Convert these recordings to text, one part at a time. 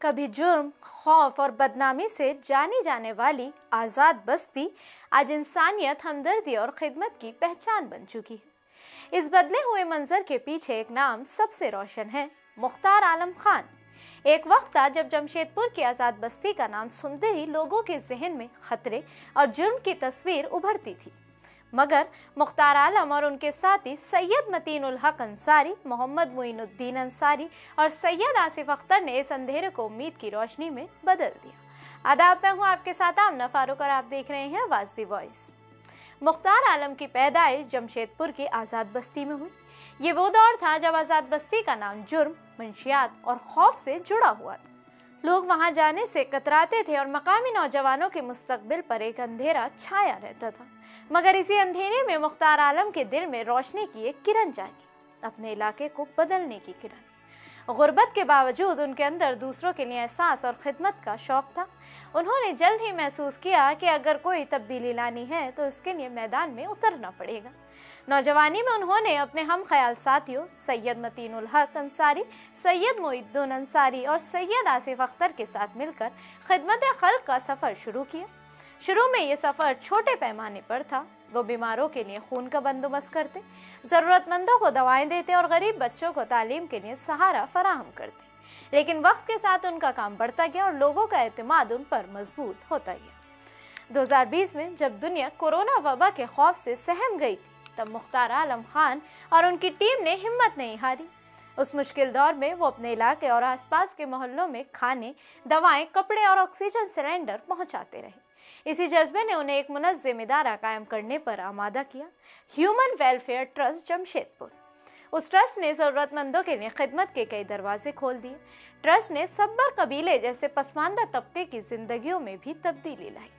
कभी जुर्म, खौफ और बदनामी से जानी जाने वाली आज़ाद बस्ती आज इंसानियत, हमदर्दी और खिदमत की पहचान बन चुकी है। इस बदले हुए मंजर के पीछे एक नाम सबसे रोशन है, मुख्तार आलम खान। एक वक्त था जब जमशेदपुर की आज़ाद बस्ती का नाम सुनते ही लोगों के जहन में खतरे और जुर्म की तस्वीर उभरती थी, मगर मुख्तार आलम और उनके साथी सैयद मतीन उल हक अंसारी, मोहम्मद मुइनुद्दीन अंसारी और सैयद आसिफ अख्तर ने इस अंधेरे को उम्मीद की रोशनी में बदल दिया। आदाब, मैं हूँ आपके साथ आमना फारूक और आप देख रहे हैं आवाज़ दी वॉइस। मुख्तार आलम की पैदाइश जमशेदपुर की आज़ाद बस्ती में हुई। ये वो दौर था जब आज़ाद बस्ती का नाम जुर्म, मंशियात और खौफ से जुड़ा हुआ था। लोग वहां जाने से कतराते थे और मकामी नौजवानों के मुस्तकबिल पर एक अंधेरा छाया रहता था। मगर इसी अंधेरे में मुख्तार आलम के दिल में रोशनी की एक किरण जागी, अपने इलाके को बदलने की किरण। गुर्बत के बावजूद उनके अंदर दूसरों के लिए एहसास और खिदमत का शौक था। उन्होंने जल्द ही महसूस किया कि अगर कोई तब्दीली लानी है तो इसके लिए मैदान में उतरना पड़ेगा। नौजवानी में उन्होंने अपने हम ख्याल साथियों सैयद मतीन उल हक अंसारी, सैयद मुइनुद्दीन अंसारी और सैयद आसिफ अख्तर के साथ मिलकर खिदमत खल्क का सफ़र शुरू किया। शुरू में ये सफ़र छोटे पैमाने पर था। वो बीमारों के लिए खून का बंदोबस्त करते, ज़रूरतमंदों को दवाएं देते और गरीब बच्चों को तालीम के लिए सहारा फराहम करते। लेकिन वक्त के साथ उनका काम बढ़ता गया और लोगों का एतमाद उन पर मजबूत होता गया। 2020 में जब दुनिया कोरोना वबा के खौफ से सहम गई थी, तब मुख्तार आलम खान और उनकी टीम ने हिम्मत नहीं हारी। उस मुश्किल दौर में वो अपने इलाके और आसपास के मोहल्लों में खाने, दवाएं, कपड़े और ऑक्सीजन सिलेंडर पहुंचाते रहे। इसी जज्बे ने उन्हें एक मुनज़्ज़म इदारा कायम करने पर आमादा किया, ह्यूमन वेलफेयर ट्रस्ट जमशेदपुर। उस ट्रस्ट ने ज़रूरतमंदों के लिए खिदमत के कई दरवाजे खोल दिए। ट्रस्ट ने सब्बर कबीले जैसे पसमानदा तबके की जिंदगियों में भी तब्दीली लाई।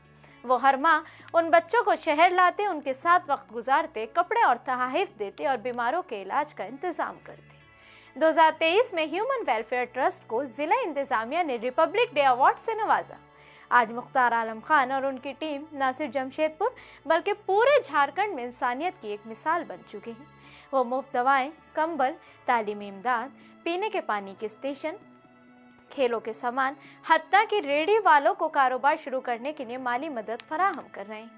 वो हर माह उन बच्चों को शहर लाते, उनके साथ वक्त गुजारते, कपड़े और तहाइफ देते और बीमारों के इलाज का इंतज़ाम करते। 2023 में ह्यूमन वेलफेयर ट्रस्ट को ज़िला इंतज़ामिया ने रिपब्लिक डे अवार्ड से नवाजा। आज मुख्तार आलम खान और उनकी टीम न सिर्फ जमशेदपुर बल्कि पूरे झारखंड में इंसानियत की एक मिसाल बन चुकी हैं। वो मुफ्त दवाएं, कंबल, तालीमी इमदाद, पीने के पानी के स्टेशन, खेलों के सामान, हत्ता कि रेहड़ी वालों को कारोबार शुरू करने के लिए माली मदद फराहम कर रहे हैं।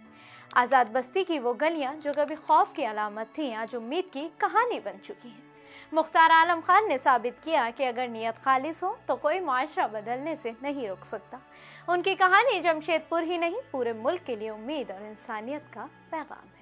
आज़ाद बस्ती की वो गलियां जो कभी खौफ की अलामत थीं, आज उम्मीद की कहानी बन चुकी हैं। मुख्तार आलम खान ने साबित किया कि अगर नीयत खालिस हो तो कोई माशरा बदलने से नहीं रोक सकता। उनकी कहानी जमशेदपुर ही नहीं, पूरे मुल्क के लिए उम्मीद और इंसानियत का पैगाम है।